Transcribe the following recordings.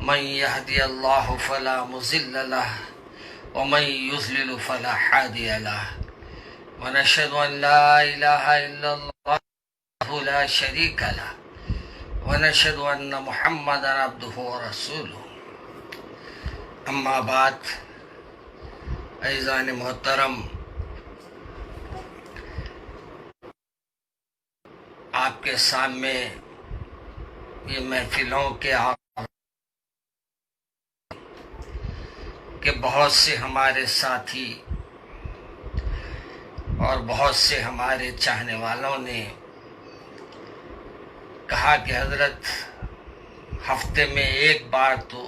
من يهدي الله فلا مضل له ومن يضلل فلا هادي له ونشهد أن لا إله إلا الله وحده لا شريك له ونشهد أن محمدا عبده ورسوله اما بعد عزیزان محترم، آپ کے سامنے یہ محفلوں کے کہ بہت سے ہمارے ساتھی اور بہت سے ہمارے چاہنے والوں نے کہا کہ حضرت ہفتے میں ایک بار تو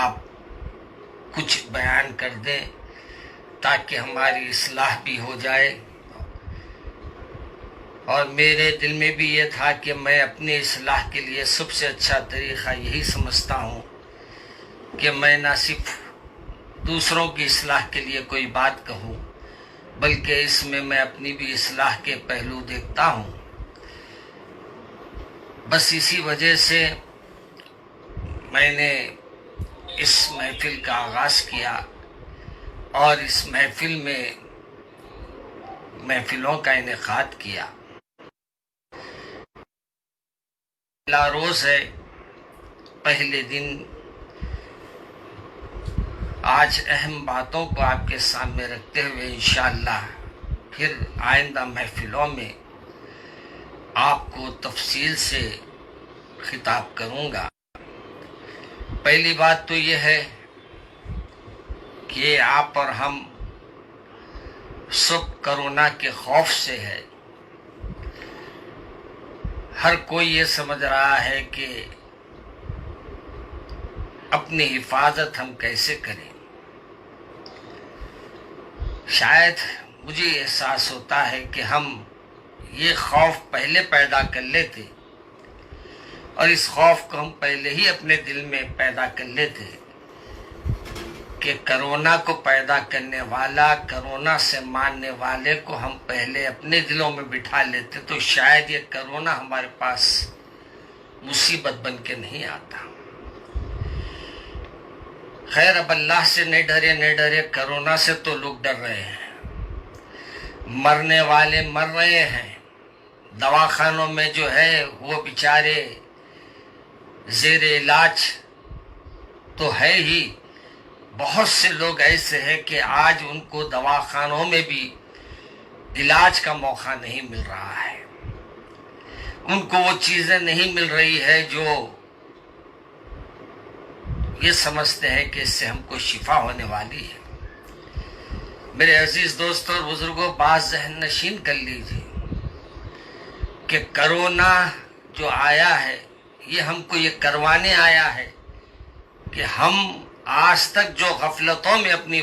آپ کچھ بیان کر دیں تاکہ ہماری اصلاح بھی ہو جائے، اور میرے دل میں بھی یہ تھا کہ میں اپنی اصلاح کے لیے سب سے اچھا طریقہ یہی سمجھتا ہوں کہ میں نہ صرف دوسروں کی اصلاح کے لیے کوئی بات کہوں بلکہ اس میں اپنی بھی اصلاح کے پہلو دیکھتا ہوں۔ بس اسی وجہ سے میں نے اس محفل کا آغاز کیا، اور اس محفل میں محفلوں کا انعقاد کیا۔ پہلا روز ہے، پہلے دن آج اہم باتوں کو آپ کے سامنے رکھتے ہوئے انشاءاللہ پھر آئندہ محفلوں میں آپ کو تفصیل سے خطاب کروں گا۔ پہلی بات تو یہ ہے کہ آپ اور ہم سب کرونا کے خوف سے ہے۔ ہر کوئی یہ سمجھ رہا ہے کہ اپنی حفاظت ہم کیسے کریں۔ شاید مجھے احساس ہوتا ہے کہ ہم یہ خوف پہلے پیدا کر لیتے، اور اس خوف کو ہم پہلے ہی اپنے دل میں پیدا کر لیتے کہ کرونا کو پیدا کرنے والا، کرونا سے مارنے والے کو ہم پہلے اپنے دلوں میں بٹھا لیتے تو شاید یہ کرونا ہمارے پاس مصیبت بن کے نہیں آتا۔ خیر، اب اللہ سے نہیں ڈرے، کرونا سے تو لوگ ڈر رہے ہیں، مرنے والے مر رہے ہیں، دواخانوں میں جو ہے وہ بیچارے زیر علاج تو ہے ہی، بہت سے لوگ ایسے ہیں کہ آج ان کو دواخانوں میں بھی علاج کا موقع نہیں مل رہا ہے، ان کو وہ چیزیں نہیں مل رہی ہے جو یہ سمجھتے ہیں کہ اس سے ہم کو شفا ہونے والی ہے۔ میرے عزیز دوستوں اور بزرگوں، بات ذہن نشین کر لیجیے کہ کرونا جو آیا ہے یہ ہم کو یہ کروانے آیا ہے کہ ہم آج تک جو غفلتوں میں اپنی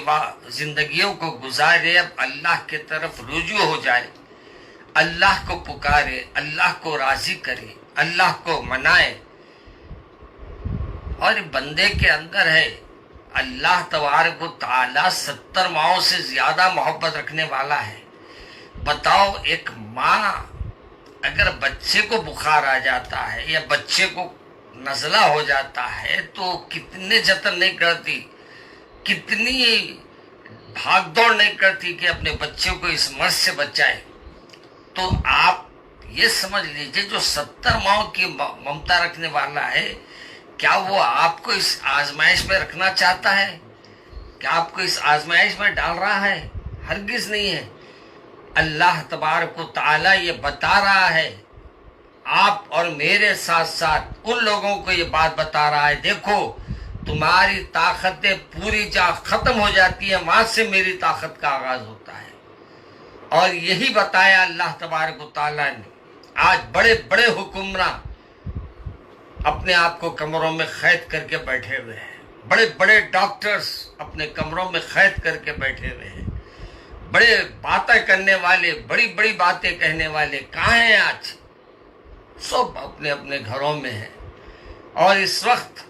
زندگیوں کو گزارے، اب اللہ کے طرف رجوع ہو جائے، اللہ کو پکارے، اللہ کو راضی کرے، اللہ کو منائے۔ اور بندے کے اندر ہے، اللہ تبارک و تعالی 70 ماؤں سے زیادہ محبت رکھنے والا ہے۔ بتاؤ، ایک ماں اگر بچے کو بخار آ جاتا ہے یا بچے کو نزلہ ہو جاتا ہے تو کتنے جتن نہیں کرتی، کتنی بھاگ دوڑ نہیں کرتی کہ اپنے بچے کو اس مرض سے بچائے۔ تو آپ یہ سمجھ لیجئے جو 70 ماؤں کی ممتا رکھنے والا ہے، کیا وہ آپ کو اس آزمائش میں رکھنا چاہتا ہے؟ کیا آپ کو اس آزمائش میں ڈال رہا ہے؟ ہرگز نہیں ہے۔ اللہ تبارک و تعالی یہ بتا رہا ہے، آپ اور میرے ساتھ ساتھ ان لوگوں کو یہ بات بتا رہا ہے، دیکھو تمہاری طاقتیں پوری جا ختم ہو جاتی ہیں، وہاں سے میری طاقت کا آغاز ہوتا ہے۔ اور یہی بتایا اللہ تبارک و تعالی نے۔ آج بڑے بڑے حکمراں اپنے آپ کو کمروں میں قید کر کے بیٹھے ہوئے ہیں، بڑے بڑے ڈاکٹرز اپنے کمروں میں قید کر کے بیٹھے ہوئے ہیں، بڑے باتیں کرنے والے، بڑی بڑی باتیں کہنے والے کہاں ہیں آج؟ سب اپنے اپنے گھروں میں ہیں۔ اور اس وقت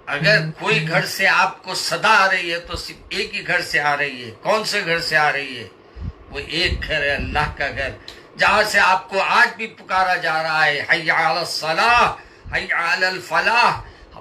اگر کوئی گھر سے آپ کو صدا آ رہی ہے تو صرف ایک ہی گھر سے آ رہی ہے۔ کون سے گھر سے آ رہی ہے؟ وہ ایک گھر ہے، اللہ کا گھر، جہاں سے آپ کو آج بھی پکارا جا رہا ہے، حی علی الصلاح، حی علی الفلاح،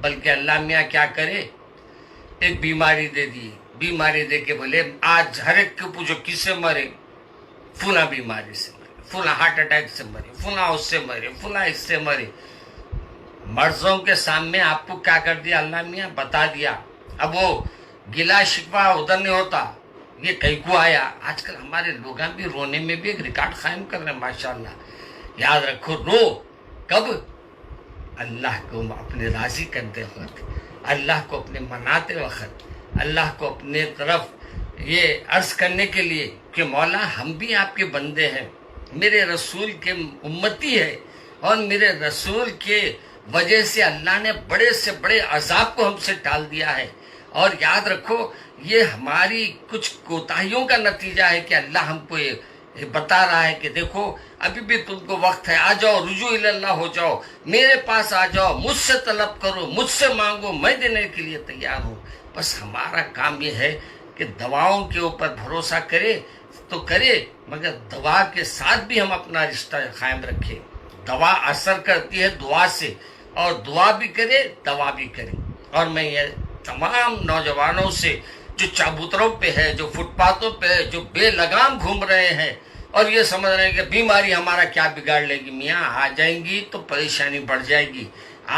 بلکہ اللہ میاں کیا کرے, ایک بیماری دے دی. بیماری دے کے بولے آج ہر ایک کو پوچھو کس سے مرے, فلاں بیماری سے مرے, فلاں ہارٹ اٹیک سے مرے, فلاں اس سے مرے, فلاں اس سے مرے. مرضوں کے سامنے آپ کو کیا کر دیا اللہ میاں, بتا دیا. اب وہ گلا شکوہ ادھر نہیں ہوتا, یہ کہیں کو آیا. آج کل ہمارے لوگ بھی رونے میں بھی ایک ریکارڈ قائم کر رہے ہیں ماشاءاللہ. یاد رکھو, رو کب, اللہ کو اپنے راضی کرتے وقت, اللہ کو اپنے مناتے وقت, اللہ کو اپنے طرف یہ عرض کرنے کے لیے کہ مولا ہم بھی آپ کے بندے ہیں, میرے رسول کے امتی ہے, اور میرے رسول کے وجہ سے اللہ نے بڑے سے بڑے عذاب کو ہم سے ٹال دیا ہے. اور یاد رکھو یہ ہماری کچھ کوتاہیوں کا نتیجہ ہے کہ اللہ ہم کو یہ بتا رہا ہے کہ دیکھو ابھی بھی تم کو وقت ہے, آ جاؤ, رجوع اللہ ہو جاؤ, میرے پاس آ جاؤ, مجھ سے طلب کرو, مجھ سے مانگو, میں دینے کے لیے تیار ہوں. بس ہمارا کام یہ ہے کہ دواؤں کے اوپر بھروسہ کرے تو کرے, مگر دوا کے ساتھ بھی ہم اپنا رشتہ قائم رکھیں. دوا اثر کرتی ہے دعا سے, اور دعا بھی کرے دوا بھی کرے. اور میں یہ تمام نوجوانوں سے جو چابوتروں پہ ہے, جو فٹ پاتھوں پہ ہے, جو بے لگام گھوم رہے ہیں اور یہ سمجھ رہے ہیں کہ بیماری ہمارا کیا بگاڑ لے گی, میاں آ جائیں گی تو پریشانی بڑھ جائے گی.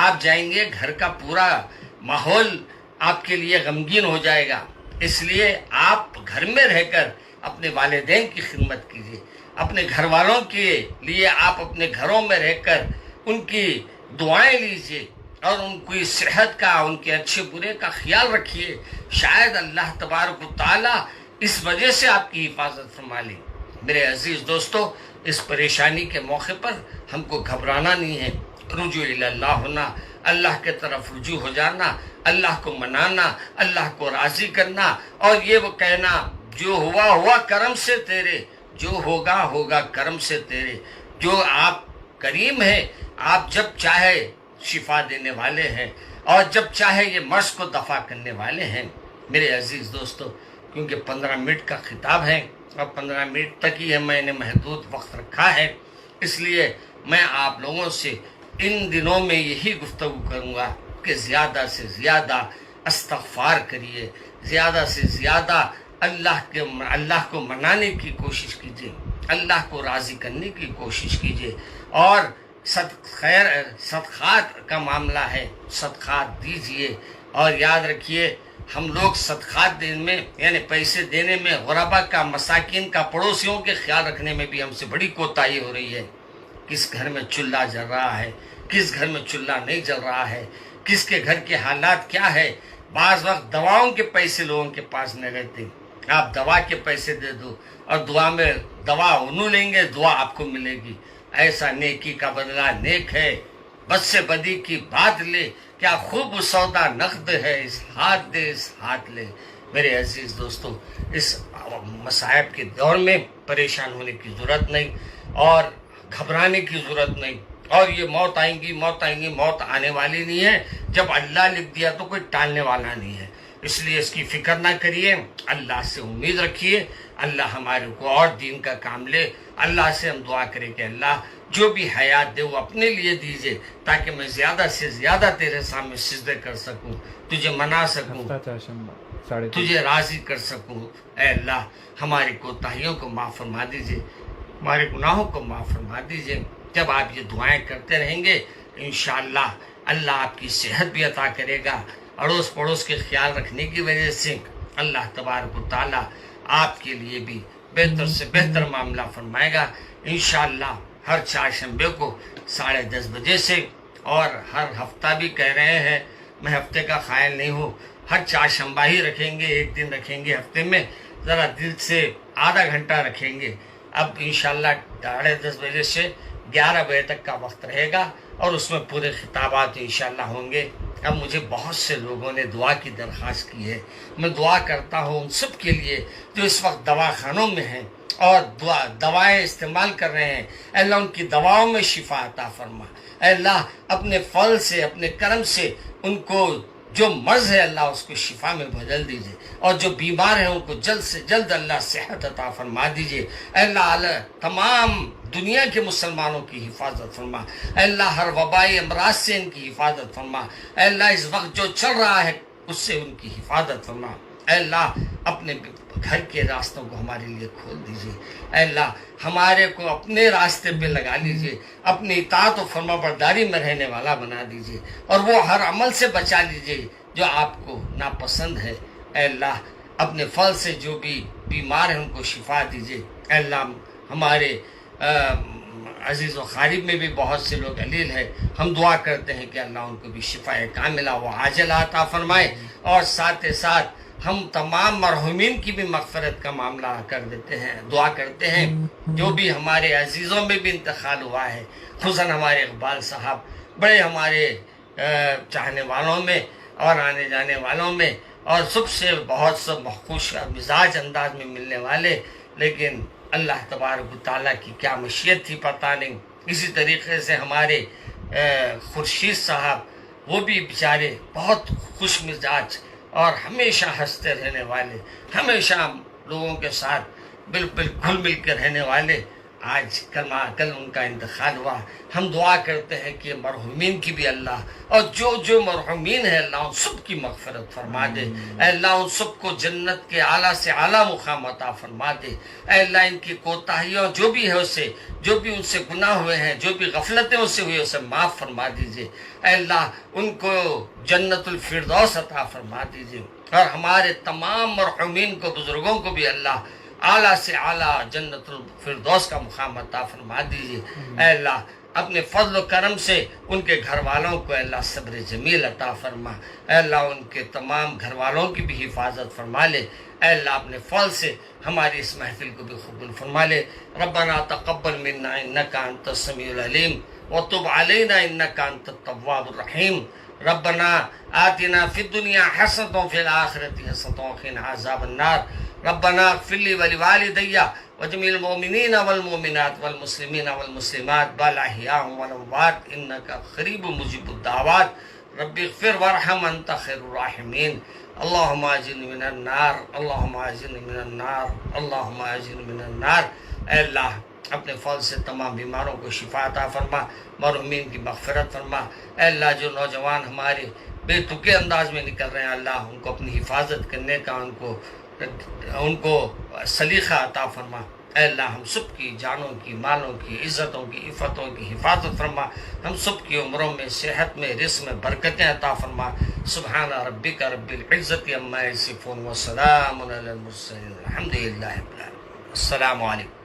آپ جائیں گے گھر کا پورا ماحول آپ کے لیے غمگین ہو جائے گا. اس لیے آپ گھر میں رہ کر اپنے والدین کی خدمت کیجیے, اپنے گھر والوں کے لیے آپ اپنے گھروں میں رہ کر ان کی دعائیں لیجیے, اور ان کی صحت کا, ان کے اچھے برے کا خیال رکھیے. شاید اللہ تبارک و تعالیٰ اس وجہ سے آپ کی حفاظت فرما لے. میرے عزیز دوستو, اس پریشانی کے موقع پر ہم کو گھبرانا نہیں ہے. رجوع اللہ ہونا, اللہ کے طرف رجوع ہو جانا, اللہ کو منانا, اللہ کو راضی کرنا, اور یہ وہ کہنا جو ہوا ہوا کرم سے تیرے, جو ہوگا ہوگا کرم سے تیرے. جو آپ کریم ہیں, آپ جب چاہے شفا دینے والے ہیں, اور جب چاہے یہ مرض کو دفع کرنے والے ہیں. میرے عزیز دوستو, کیونکہ 15 منٹ کا خطاب ہے اور 15 منٹ تک ہی میں نے محدود وقت رکھا ہے, اس لیے میں آپ لوگوں سے ان دنوں میں یہی گفتگو کروں گا کہ زیادہ سے زیادہ استغفار کریے, زیادہ سے زیادہ اللہ کو منانے کی کوشش کیجیے, اللہ کو راضی کرنے کی کوشش کیجیے. اور صدقات کا معاملہ ہے, صدقات دیجیے. اور یاد رکھیے ہم لوگ صدقات دینے میں, یعنی پیسے دینے میں, غربا کا, مساکین کا, پڑوسیوں کے خیال رکھنے میں بھی ہم سے بڑی کوتاہی ہو رہی ہے. کس گھر میں چولہا جل رہا ہے, کس گھر میں چولہا نہیں جل رہا ہے, کس کے گھر کے حالات کیا ہے. بعض وقت دواؤں کے پیسے لوگوں کے پاس نہیں رہتے, آپ دوا کے پیسے دے دو, اور دعا میں دوا انہوں لیں گے, دعا آپ کو ملے گی. ایسا نیکی کا بدلہ نیک ہے, بد سے بدی کی بات لے, کیا خوب سودا نقد ہے, اس ہاتھ دے اس ہاتھ لے. میرے عزیز دوستو, اس مصائب کے دور میں پریشان ہونے کی ضرورت نہیں, اور گھبرانے کی ضرورت نہیں. اور یہ موت آئیں گی, موت آئیں گی, موت آنے والی نہیں ہے. جب اللہ لکھ دیا تو کوئی ٹالنے والا نہیں ہے, اس لیے اس کی فکر نہ کریے, اللہ سے امید رکھیے. اللہ ہمارے کو اور دین کا کام لے. اللہ سے ہم دعا کریں کہ اللہ جو بھی حیات دے وہ اپنے لیے دیجیے, تاکہ میں زیادہ سے زیادہ تیرے سامنے سجدے کر سکوں, تجھے منا سکوں, تجھے راضی کر سکوں. اے اللہ ہماری کوتاہیوں کو معاف فرما دیجیے, ہمارے گناہوں کو معاف فرما دیجیے. جب آپ یہ دعائیں کرتے رہیں گے انشاءاللہ اللہ آپ کی صحت بھی عطا کرے گا. اڑوس پڑوس کے خیال رکھنے کی وجہ سے اللہ تبارک و تعالیٰ آپ کے لیے بھی بہتر سے بہتر معاملہ فرمائے گا انشاءاللہ. ہر چہارشنبے کو 10:30 بجے سے, اور ہر ہفتہ بھی کہہ رہے ہیں, میں ہفتے کا قائل نہیں ہوں, ہر چہارشنبہ ہی رکھیں گے, ایک دن رکھیں گے ہفتے میں, ذرا دل سے آدھا گھنٹہ رکھیں گے. اب انشاءاللہ 10:30 بجے سے 11 بجے تک کا وقت رہے گا, اور اس میں پورے خطابات انشاءاللہ ہوں گے. اب مجھے بہت سے لوگوں نے دعا کی درخواست کی ہے, میں دعا کرتا ہوں ان سب کے لیے جو اس وقت دواخانوں میں ہیں اور دوائیں استعمال کر رہے ہیں. اے اللہ ان کی دواؤں میں شفا عطا فرما. اے اللہ اپنے فضل سے, اپنے کرم سے ان کو جو مرض ہے اللہ اس کو شفا میں بدل دیجئے، اور جو بیمار ہیں ان کو جلد سے جلد اللہ صحت عطا فرما دیجئے۔ اے اللہ تمام دنیا کے مسلمانوں کی حفاظت فرما، اے اللہ ہر وبائی امراض سے ان کی حفاظت فرما، اے اللہ اس وقت جو چل رہا ہے اس سے ان کی حفاظت فرما، اے اللہ اپنے گھر کے راستوں کو ہمارے لیے کھول دیجئے، اے اللہ ہمارے کو اپنے راستے پہ لگا لیجئے، اپنی اطاعت و فرما برداری میں رہنے والا بنا دیجئے، اور وہ ہر عمل سے بچا لیجئے جو آپ کو ناپسند ہے۔ اے اللہ اپنے فضل سے جو بھی بیمار ہیں ان کو شفا دیجئے۔ اے اللہ ہمارے عزیز و خارب میں بھی بہت سے لوگ علیل ہیں، ہم دعا کرتے ہیں کہ اللہ ان کو بھی شفا کاملہ و عاجلہ عطا فرمائے، اور ساتھ ساتھ ہم تمام مرحومین کی بھی مغفرت کا معاملہ کر دیتے ہیں، دعا کرتے ہیں جو بھی ہمارے عزیزوں میں بھی انتقال ہوا ہے، خصوصاً ہمارے اقبال صاحب بڑے ہمارے چاہنے والوں میں اور آنے جانے والوں میں، اور سب سے بہت سب خوش مزاج انداز میں ملنے والے، لیکن اللہ تبارک و تعالیٰ کی کیا مشیت تھی پتہ نہیں۔ اسی طریقے سے ہمارے خورشید صاحب، وہ بھی بیچارے بہت خوش مزاج اور ہمیشہ ہنستے رہنے والے، ہمیشہ لوگوں کے ساتھ بالکل گھل مل کے رہنے والے، آج کل ان کا انتقال ہوا۔ ہم دعا کرتے ہیں کہ مرحومین کی بھی اللہ، اور جو مرحومین ہیں اللہ ان سب کی مغفرت فرما دے، اے اللہ ان سب کو جنت کے اعلیٰ سے اعلیٰ مقام عطا فرما دے، اے اللہ ان کی کوتاہیوں جو بھی ہے اسے، جو بھی ان سے گناہ ہوئے ہیں، جو بھی غفلتیں ان سے ہوئی اسے معاف فرما دیجئے، اے اللہ ان کو جنت الفردوس عطا فرما دیجئے، اور ہمارے تمام مرحومین کو، بزرگوں کو بھی اللہ اعلیٰ سے اعلیٰ جنت الفردوس کا مقام عطا فرما دیجئے۔ اے اللہ اپنے فضل و کرم سے ان کے گھر والوں کو اے اللہ صبر جمیل عطا فرما، اے اللہ ان کے تمام گھر والوں کی بھی حفاظت فرما لے، اے اللہ اپنے فضل سے ہماری اس محفل کو بھی قبول فرما لے۔ ربنا تقبل منا انک انت السمیع العلیم وتب علینا انک انت التواب الرحیم۔ ربنا آتنا فی الدنیا حسنۃ وفی الآخرۃ حسنۃ وقنا عذاب النار۔ ربنا اغفر لي ولوالدي وجميع المؤمنين والمؤمنات والمسلمين والمسلمات بالاحياء والاموات انك قريب مجيب الدعوات۔ رب اغفر وارحم انت خير الراحمين۔ اللهم اجرني من النار، اللهم اجرني من النار، اللهم اجرني من النار۔ اے اللہ اپنے فضل سے تمام بیماروں کو شفا عطا فرما، مرحومین کی مغفرت فرما۔ اے اللہ جو نوجوان ہمارے بے تکے انداز میں نکل رہے ہیں اللہ ان کو اپنی حفاظت کرنے کا ان کو سلیقہ عطا فرما۔ اے اللہ ہم سب کی جانوں کی، مالوں کی، عزتوں کی، عفتوں کی حفاظت فرما، ہم سب کی عمروں میں، صحت میں، رزق میں برکتیں عطا فرما۔ سبحان ربک رب العزت عما یصفون وسلام علی المرسلین الحمد للہ رب العالمین۔ السلام علیکم۔